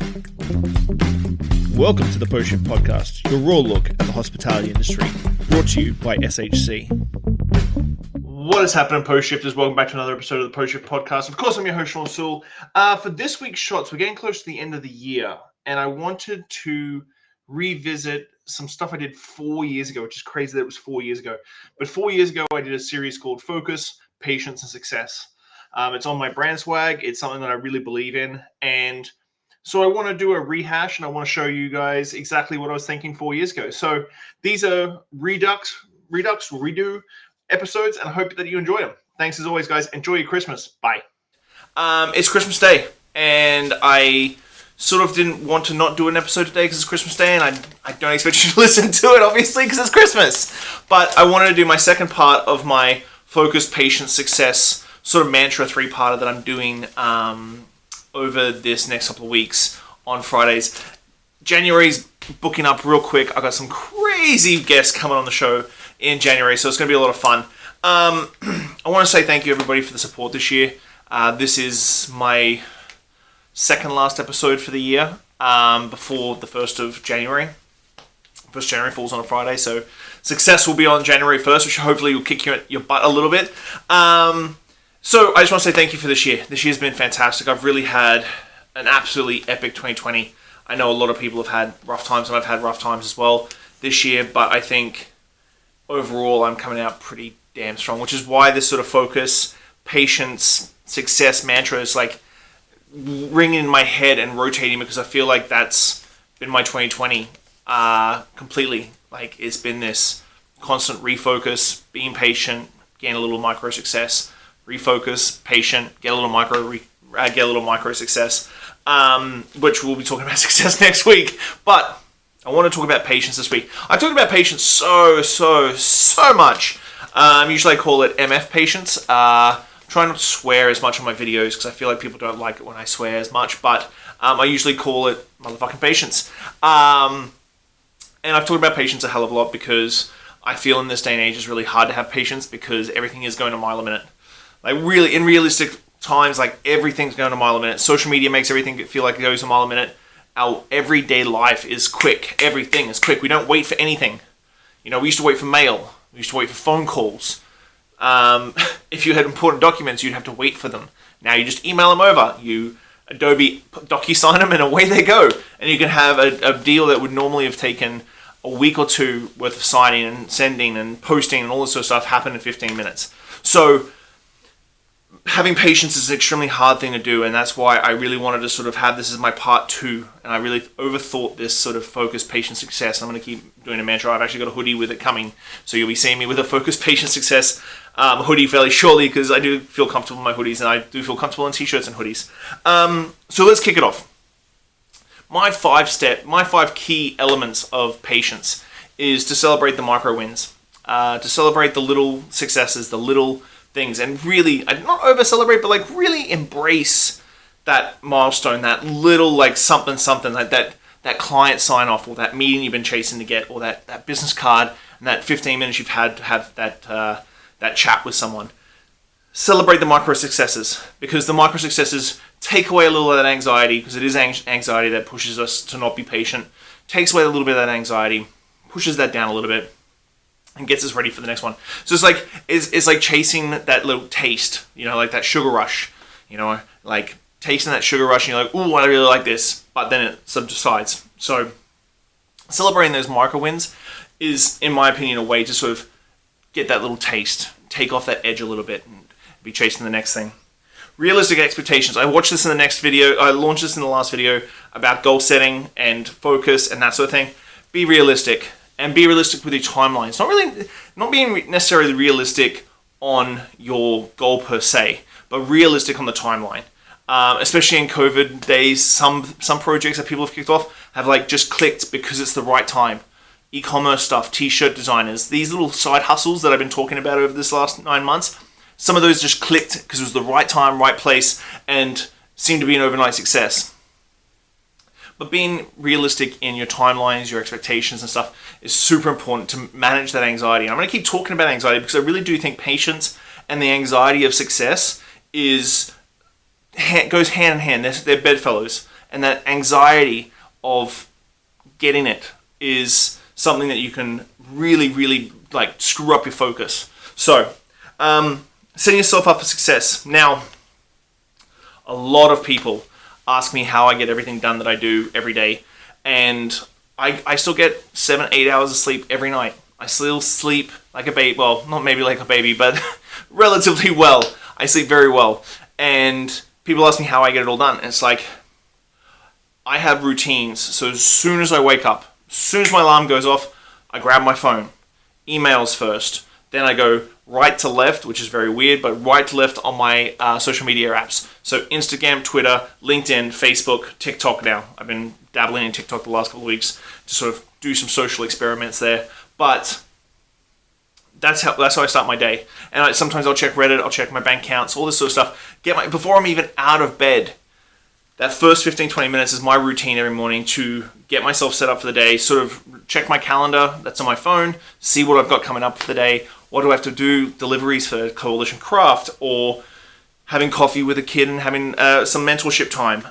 Welcome to the Post Shift Podcast, your raw look at the hospitality industry, brought to you by SHC. What is happening, Post Shifters? Welcome back to another episode of the Post Shift Podcast. Of course, I'm your host, Shawn Soole. For this week's shots, we're getting close to the end of the year, and I wanted to revisit some stuff I did 4 years ago, which is crazy that it was 4 years ago. But 4 years ago, I did a series called Focus, Patience, and Success. It's on my brand swag. It's something that I really believe in. And so I want to do a rehash, and I want to show you guys exactly what I was thinking 4 years ago. So these are redo episodes, and I hope that you enjoy them. Thanks as always, guys. Enjoy your Christmas. Bye. It's Christmas Day, and I sort of didn't want to not do an episode today because it's Christmas Day, and I don't expect you to listen to it, obviously, because it's Christmas. But I wanted to do my second part of my Focus, Patience, Success sort of mantra three-parter that I'm doing over this next couple of weeks on Fridays. January's booking up real quick. I've got some crazy guests coming on the show in January, so it's going to be a lot of fun. I want to say thank you, everybody, for the support this year. This is my second last episode for the year before the 1st of January. 1st January falls on a Friday, so Success will be on January 1st, which hopefully will kick your butt a little bit. So I just want to say thank you for this year. This year's been fantastic. I've really had an absolutely epic 2020. I know a lot of people have had rough times, and I've had rough times as well this year, but I think overall I'm coming out pretty damn strong, which is why this sort of focus, patience, success mantra is like ringing in my head and rotating, because I feel like that's been my 2020 completely. Like, it's been this constant refocus, being patient, getting a little micro success, refocus, patient, get a little micro success, which we'll be talking about success next week. But I want to talk about patience this week. I talked about patience so much. Usually I call it MF patience. Try not to swear as much on my videos because I feel like people don't like it when I swear as much, but I usually call it motherfucking patience. And I've talked about patience a hell of a lot because I feel in this day and age it's really hard to have patience because everything is going a mile a minute. Like, really, in realistic times, like, everything's going a mile a minute. Social media makes everything feel like it goes a mile a minute. Our everyday life is quick. Everything is quick. We don't wait for anything. You know, we used to wait for mail. We used to wait for phone calls. If you had important documents, you'd have to wait for them. Now you just email them over. You Adobe DocuSign them, and away they go. And you can have a deal that would normally have taken a week or two worth of signing and sending and posting and all this sort of stuff happen in 15 minutes. So having patience is an extremely hard thing to do, and that's why I really wanted to sort of have this as my part 2, and I really overthought this sort of focus, patience, success. I'm going to keep doing a mantra. I've actually got a hoodie with it coming, so you'll be seeing me with a focus, patience, success hoodie fairly shortly, because I do feel comfortable in my hoodies, and I do feel comfortable in t-shirts and hoodies. So let's kick it off. My 5 key elements of patience is to celebrate the micro wins, to celebrate the little successes, the little things, and really, not over celebrate, but like really embrace that milestone, that little like something, like that client sign off, or that meeting you've been chasing to get, or that business card, and that 15 minutes you've had to have that chat with someone. Celebrate the micro successes, because the micro successes take away a little of that anxiety, because it is anxiety that pushes us to not be patient. Takes away a little bit of that anxiety, pushes that down a little bit, and gets us ready for the next one. So it's like chasing that little taste, you know, like that sugar rush, you know, like tasting that sugar rush, and you're like, ooh, I really like this, but then it subsides. So celebrating those micro wins is, in my opinion, a way to sort of get that little taste, take off that edge a little bit, and be chasing the next thing. Realistic expectations. I watched this in the next video. I launched this in the last video about goal setting and focus and that sort of thing. Be realistic. And be realistic with your timelines. Not being necessarily realistic on your goal per se, but realistic on the timeline. Especially in COVID days, some projects that people have kicked off have like just clicked because it's the right time. E-commerce stuff, t-shirt designers, these little side hustles that I've been talking about over this last 9 months, some of those just clicked because it was the right time, right place, and seemed to be an overnight success. But being realistic in your timelines, your expectations and stuff is super important to manage that anxiety. And I'm going to keep talking about anxiety because I really do think patience and the anxiety of success goes hand in hand. They're bedfellows. And that anxiety of getting it is something that you can really, really like screw up your focus. So, setting yourself up for success. Now, a lot of people ask me how I get everything done that I do every day. And I still get 7-8 hours of sleep every night. I still sleep like a baby. Well, not maybe like a baby, but relatively well. I sleep very well. And people ask me how I get it all done. And it's like, I have routines. So as soon as I wake up, as soon as my alarm goes off, I grab my phone. Emails first. Then I go right to left, which is very weird, but right to left on my social media apps. So Instagram, Twitter, LinkedIn, Facebook, TikTok now. I've been dabbling in TikTok the last couple of weeks to sort of do some social experiments there. But that's how I start my day. And sometimes I'll check Reddit, I'll check my bank accounts, all this sort of stuff. Before I'm even out of bed, that first 15-20 minutes is my routine every morning to get myself set up for the day, sort of check my calendar that's on my phone, see what I've got coming up for the day, what do I have to do, deliveries for Coalition Craft, or having coffee with a kid and having some mentorship time,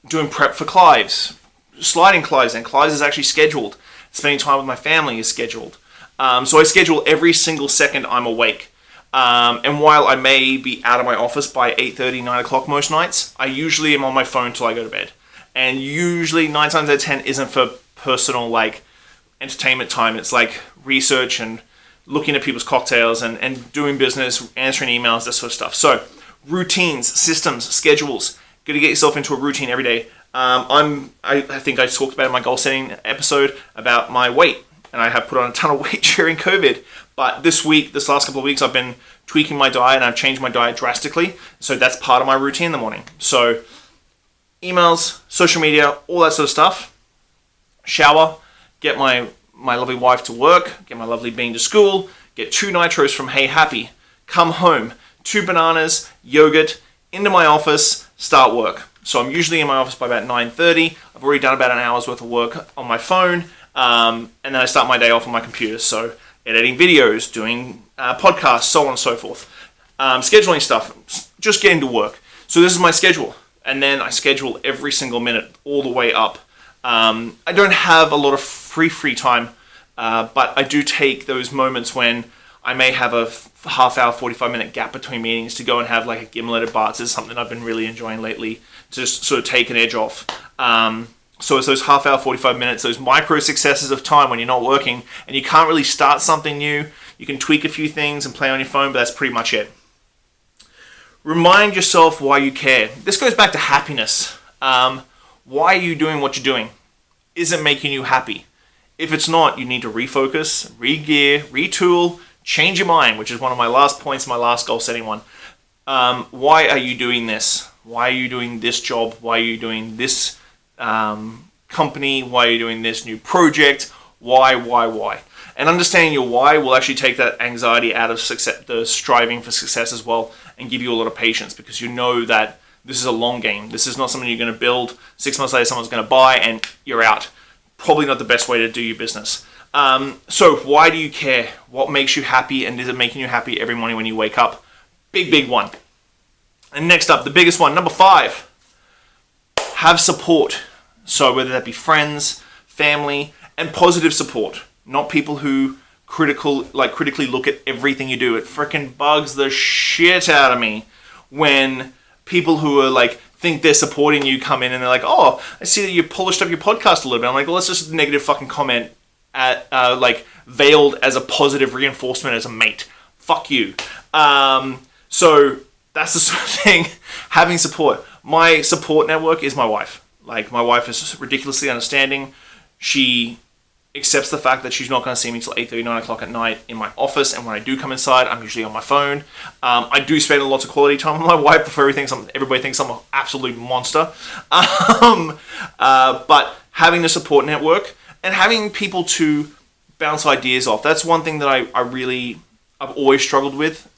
doing prep for Clives, sliding Clives, and Clives is actually scheduled, spending time with my family is scheduled. So I schedule every single second I'm awake. And while I may be out of my office by 8:30, 9 o'clock most nights, I usually am on my phone till I go to bed. And usually 9 times out of 10 isn't for personal like entertainment time. It's like research and looking at people's cocktails and doing business, answering emails, that sort of stuff. So routines, systems, schedules. Got to get yourself into a routine every day. I think I talked about in my goal setting episode about my weight. And I have put on a ton of weight during COVID. But this last couple of weeks, I've been tweaking my diet and I've changed my diet drastically. So that's part of my routine in the morning. So emails, social media, all that sort of stuff. Shower, get my lovely wife to work, get my lovely bean to school, get 2 nitros from Hey Happy, come home, 2 bananas, yogurt, into my office, start work. So I'm usually in my office by about 9:30. I've already done about an hour's worth of work on my phone. And then I start my day off on my computer. So editing videos, doing podcasts, so on and so forth. Scheduling stuff, just getting to work. So this is my schedule. And then I schedule every single minute all the way up. I don't have a lot of free time, but I do take those moments when I may have a half hour, 45-minute gap between meetings to go and have like a gimlet at Bart's. This is something I've been really enjoying lately to just sort of take an edge off. So it's those half hour, 45 minutes, those micro successes of time when you're not working and you can't really start something new. You can tweak a few things and play on your phone, but that's pretty much it. Remind yourself why you care. This goes back to happiness. Why are you doing what you're doing? Is it making you happy? If it's not, you need to refocus, re-gear, retool, change your mind, which is one of my last points in my last goal setting one. Why are you doing this? Why are you doing this job? Why are you doing this company? Why are you doing this new project? Why? And understanding your why will actually take that anxiety out of success, the striving for success as well, and give you a lot of patience because you know that this is a long game. This is not something you're going to build. 6 months later, someone's going to buy and you're out. Probably not the best way to do your business. So why do you care? What makes you happy? And is it making you happy every morning when you wake up? Big one. And next up, the biggest one, number 5. Have support. So whether that be friends, family, and positive support. Not people who critically look at everything you do. It freaking bugs the shit out of me when people who are like think they're supporting you come in and they're like, oh, I see that you polished up your podcast a little bit. I'm like, well, that's just a negative fucking comment at like veiled as a positive reinforcement as a mate. Fuck you. So that's the sort of thing. Having support. My support network is my wife. Like, my wife is ridiculously understanding. She accepts the fact that she's not going to see me till 8:30, 9 o'clock at night in my office. And when I do come inside, I'm usually on my phone. I do spend lots of quality time with my wife before everybody thinks I'm an absolute monster. But having a support network and having people to bounce ideas off, that's one thing that I've always struggled with.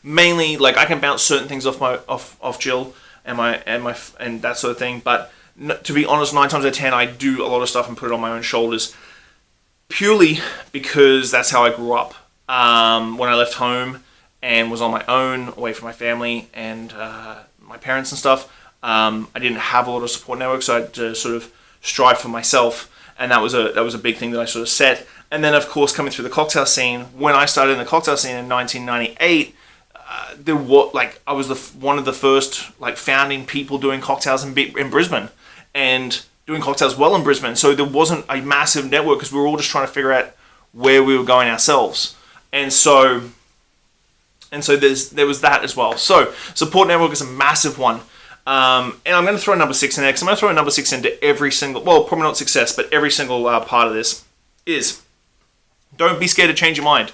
Mainly, like, I can bounce certain things off Jill and that sort of thing, but to be honest, 9 times out of 10, I do a lot of stuff and put it on my own shoulders, purely because that's how I grew up. When I left home and was on my own, away from my family and my parents and stuff, I didn't have a lot of support networks, so I had to sort of strive for myself, and that was a big thing that I sort of set. And then, of course, coming through the cocktail scene, when I started in the cocktail scene in 1998, I was one of the first founding people doing cocktails in Brisbane, and doing cocktails well in Brisbane. So there wasn't a massive network because we were all just trying to figure out where we were going ourselves, and so there was that as well. So support network is a massive one. And I'm going to throw number 6 in there because I'm going to throw a number 6 into every single, well, probably not success, but every single part of this is don't be scared to change your mind.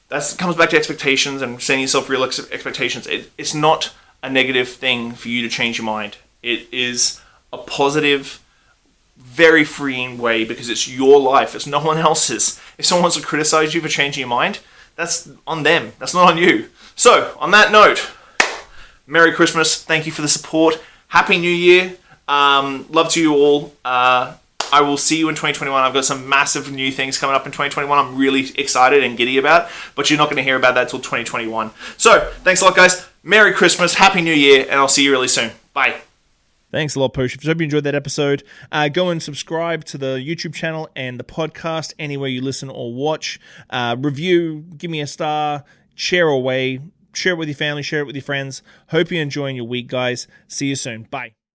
That comes back to expectations and setting yourself real expectations. It's not a negative thing for you to change your mind. It is a positive, very freeing way because it's your life. It's no one else's. If someone wants to criticize you for changing your mind, that's on them. That's not on you. So, on that note, Merry Christmas. Thank you for the support. Happy New Year. Love to you all. I will see you in 2021. I've got some massive new things coming up in 2021 I'm really excited and giddy about, but you're not going to hear about that till 2021. So, thanks a lot, guys. Merry Christmas. Happy New Year, and I'll see you really soon. Bye. Thanks a lot, Post Shifters. Hope you enjoyed that episode. Go and subscribe to the YouTube channel and the podcast anywhere you listen or watch. Review, give me a star, share away, share it with your family, share it with your friends. Hope you're enjoying your week, guys. See you soon. Bye.